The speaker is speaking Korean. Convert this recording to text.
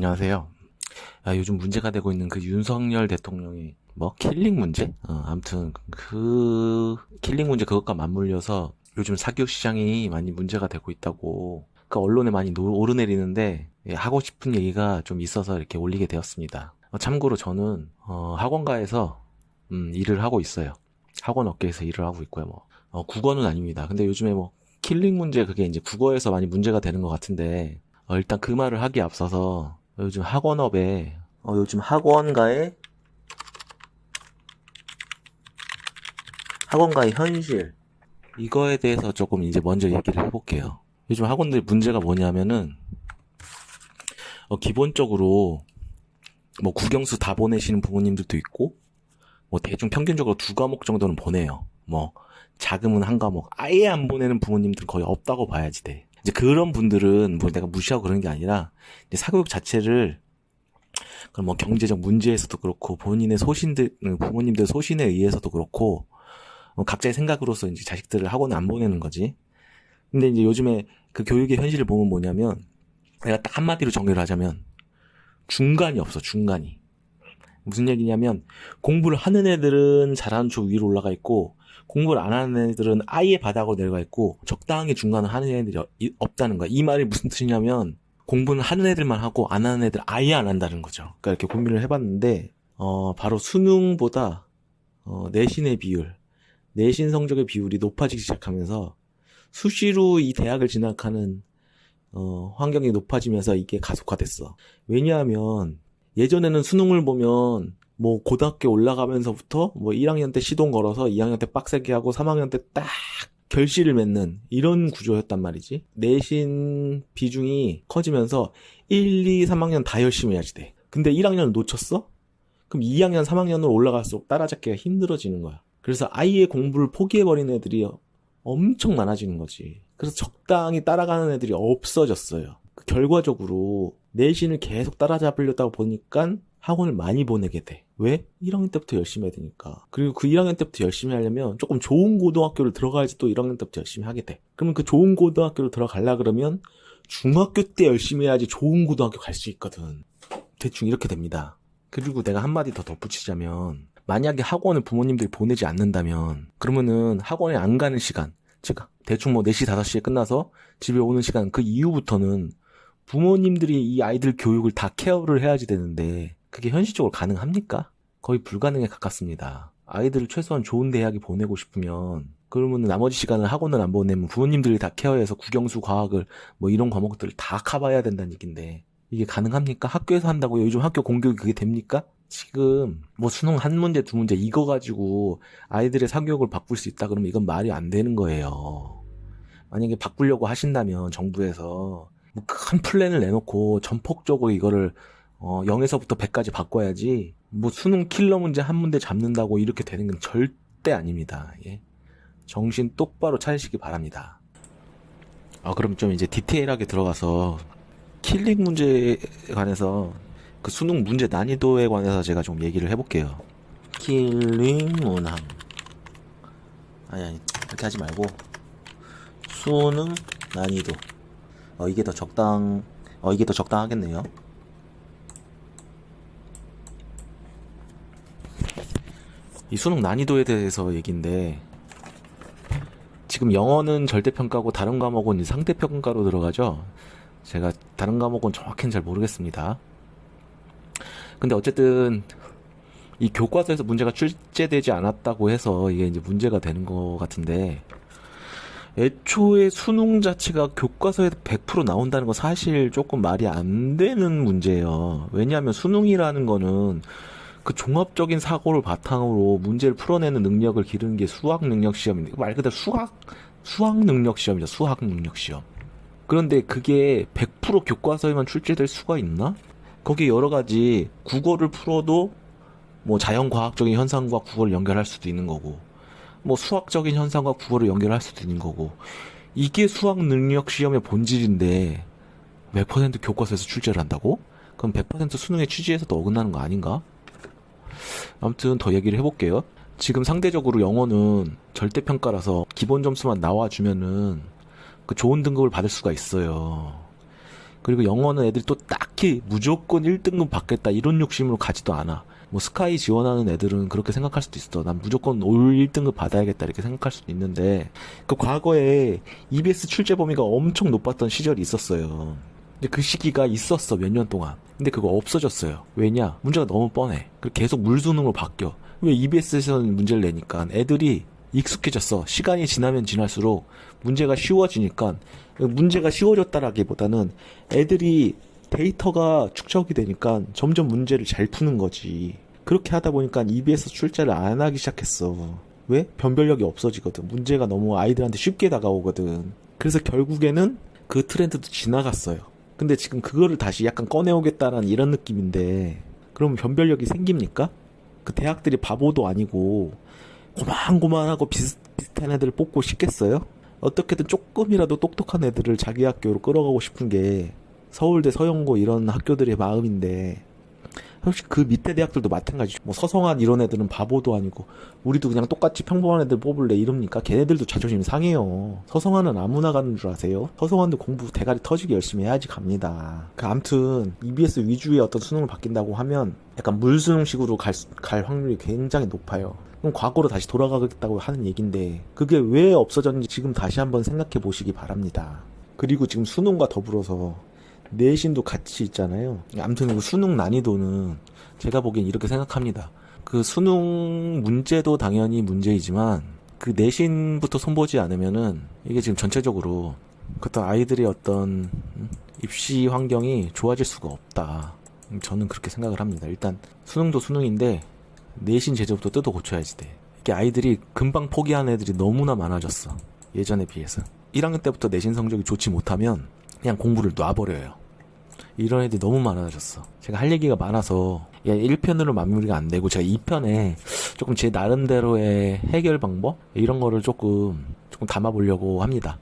안녕하세요. 요즘 문제가 되고 있는 그 윤석열 대통령의 킬링 문제? 아무튼 그 킬링 문제 그것과 맞물려서 요즘 사교육 시장이 많이 문제가 되고 있다고 그 언론에 많이 오르내리는데 하고 싶은 얘기가 좀 있어서 이렇게 올리게 되었습니다. 참고로 저는 학원가에서 일을 하고 있어요. 학원 업계에서 일을 하고 있고요. 국어는 아닙니다. 근데 요즘에 킬링 문제 그게 이제 국어에서 많이 문제가 되는 것 같은데 일단 그 말을 하기에 앞서서 요즘 학원업에 요즘 학원가의 현실 이거에 대해서 조금 이제 먼저 얘기를 해볼게요. 요즘 학원들 문제가 뭐냐면은 기본적으로 국영수 다 보내시는 부모님들도 있고 대충 평균적으로 2과목 정도는 보내요. 자금은 1과목 아예 안 보내는 부모님들은 거의 없다고 봐야지 돼. 이제 그런 분들은 내가 무시하고 그런 게 아니라 이제 사교육 자체를 그럼 경제적 문제에서도 그렇고 본인의 부모님들 소신에 의해서도 그렇고 각자의 생각으로서 이제 자식들을 학원에 안 보내는 거지. 근데 이제 요즘에 그 교육의 현실을 보면 뭐냐면 내가 딱 한마디로 정리를 하자면 중간이 없어. 중간이 무슨 얘기냐면 공부를 하는 애들은 잘하는 쪽 위로 올라가 있고 공부를 안 하는 애들은 아예 바닥으로 내려가 있고 적당히 중간을 하는 애들이 없다는 거야. 이 말이 무슨 뜻이냐면 공부는 하는 애들만 하고 안 하는 애들 아예 안 한다는 거죠. 그러니까 이렇게 고민을 해봤는데 바로 수능보다 내신의 비율, 내신 성적의 비율이 높아지기 시작하면서 수시로 이 대학을 진학하는 환경이 높아지면서 이게 가속화됐어. 왜냐하면 예전에는 수능을 보면 고등학교 올라가면서부터 1학년 때 시동 걸어서 2학년 때 빡세게 하고 3학년 때 딱 결실을 맺는 이런 구조였단 말이지. 내신 비중이 커지면서 1, 2, 3학년 다 열심히 해야지 돼. 근데 1학년을 놓쳤어? 그럼 2학년, 3학년으로 올라갈수록 따라잡기가 힘들어지는 거야. 그래서 아예 공부를 포기해버리는 애들이 엄청 많아지는 거지. 그래서 적당히 따라가는 애들이 없어졌어요. 결과적으로 내신을 계속 따라잡으려다 보니까 학원을 많이 보내게 돼. 왜? 1학년 때부터 열심히 해야 되니까. 그리고 그 1학년 때부터 열심히 하려면 조금 좋은 고등학교를 들어가야지 또 1학년 때부터 열심히 하게 돼. 그러면 그 좋은 고등학교를 들어가려 그러면 중학교 때 열심히 해야지 좋은 고등학교 갈 수 있거든. 대충 이렇게 됩니다. 그리고 내가 한마디 더 덧붙이자면 만약에 학원을 부모님들이 보내지 않는다면 그러면은 학원에 안 가는 시간 즉 대충 4시 5시에 끝나서 집에 오는 시간 그 이후부터는 부모님들이 이 아이들 교육을 다 케어를 해야지 되는데 그게 현실적으로 가능합니까? 거의 불가능에 가깝습니다. 아이들을 최소한 좋은 대학에 보내고 싶으면 그러면 나머지 시간을 학원을 안 보내면 부모님들이 다 케어해서 국영수 과학을 이런 과목들을 다 커버해야 된다는 얘기인데 이게 가능합니까? 학교에서 한다고요? 요즘 학교 공교육이 그게 됩니까? 지금 수능 한 문제 두 문제 이거 가지고 아이들의 사교육을 바꿀 수 있다 그러면 이건 말이 안 되는 거예요. 만약에 바꾸려고 하신다면 정부에서 큰 플랜을 내놓고 전폭적으로 이거를 0에서부터 100까지 바꿔야지 수능 킬러 문제 한 문제 잡는다고 이렇게 되는 건 절대 아닙니다. 예. 정신 똑바로 차리시기 바랍니다. 그럼 좀 이제 디테일하게 들어가서 킬링 문제에 관해서 그 수능 문제 난이도에 관해서 제가 좀 얘기를 해볼게요. 킬링 문항 아니 그렇게 하지 말고 수능 난이도 이게 더 적당하겠네요. 이 수능 난이도에 대해서 얘기인데 지금 영어는 절대평가고 다른 과목은 상대평가로 들어가죠. 제가 다른 과목은 정확히는 잘 모르겠습니다. 근데 어쨌든 이 교과서에서 문제가 출제되지 않았다고 해서 이게 이제 문제가 되는 것 같은데 애초에 수능 자체가 교과서에 100% 나온다는 거 사실 조금 말이 안 되는 문제예요. 왜냐하면 수능이라는 거는 그 종합적인 사고를 바탕으로 문제를 풀어내는 능력을 기르는 게 수학 능력 시험인데 말 그대로 수학 능력 시험이죠. 수학 능력 시험. 그런데 그게 100% 교과서에만 출제될 수가 있나? 거기 여러 가지 국어를 풀어도 자연과학적인 현상과 국어를 연결할 수도 있는 거고 수학적인 현상과 국어를 연결할 수도 있는 거고 이게 수학 능력 시험의 본질인데 몇 퍼센트 교과서에서 출제를 한다고? 그럼 100% 수능의 취지에서도 어긋나는 거 아닌가? 아무튼 더 얘기를 해볼게요. 지금 상대적으로 영어는 절대평가라서 기본 점수만 나와주면은 그 좋은 등급을 받을 수가 있어요. 그리고 영어는 애들이 또 딱히 무조건 1등급 받겠다 이런 욕심으로 가지도 않아. 뭐 스카이 지원하는 애들은 그렇게 생각할 수도 있어. 난 무조건 올 1등급 받아야겠다 이렇게 생각할 수도 있는데, 그 과거에 EBS 출제 범위가 엄청 높았던 시절이 있었어요. 근데 그 시기가 있었어, 몇 년 동안. 근데 그거 없어졌어요. 왜냐? 문제가 너무 뻔해. 그리고 계속 물수능으로 바뀌어. 왜? EBS에서는 문제를 내니까 애들이 익숙해졌어. 시간이 지나면 지날수록 문제가 쉬워지니까. 문제가 쉬워졌다라기보다는 애들이 데이터가 축적이 되니까 점점 문제를 잘 푸는 거지. 그렇게 하다 보니까 EBS 출제를 안 하기 시작했어. 왜? 변별력이 없어지거든. 문제가 너무 아이들한테 쉽게 다가오거든. 그래서 결국에는 그 트렌드도 지나갔어요. 근데 지금 그거를 다시 약간 꺼내오겠다는 이런 느낌인데, 그러면 변별력이 생깁니까? 그 대학들이 바보도 아니고 고만고만하고 비슷한 애들을 뽑고 싶겠어요? 어떻게든 조금이라도 똑똑한 애들을 자기 학교로 끌어가고 싶은 게 서울대, 서영고 이런 학교들의 마음인데, 혹시 그 밑에 대학들도 마찬가지죠. 뭐 서성한 이런 애들은 바보도 아니고 우리도 그냥 똑같이 평범한 애들 뽑을래 이럽니까? 걔네들도 자존심 상해요. 서성한은 아무나 가는 줄 아세요? 서성한도 공부 대가리 터지게 열심히 해야지 갑니다. 아무튼 EBS 위주의 어떤 수능을 바뀐다고 하면 약간 물수능식으로 갈 확률이 굉장히 높아요. 그럼 과거로 다시 돌아가겠다고 하는 얘긴데, 그게 왜 없어졌는지 지금 다시 한번 생각해 보시기 바랍니다. 그리고 지금 수능과 더불어서 내신도 같이 있잖아요. 아무튼 그 수능 난이도는 제가 보기엔 이렇게 생각합니다. 그 수능 문제도 당연히 문제이지만 그 내신부터 손보지 않으면은 이게 지금 전체적으로 어떤 아이들의 어떤 입시 환경이 좋아질 수가 없다. 저는 그렇게 생각을 합니다. 일단 수능도 수능인데 내신 제도부터 뜯어 고쳐야지 돼. 이게 아이들이 금방 포기하는 애들이 너무나 많아졌어. 예전에 비해서. 1학년 때부터 내신 성적이 좋지 못하면 그냥 공부를 놔버려요. 이런 애들이 너무 많아졌어. 제가 할 얘기가 많아서 1편으로 마무리가 안 되고, 제가 2편에 조금 제 나름대로의 해결 방법? 이런 거를 조금 담아보려고 합니다.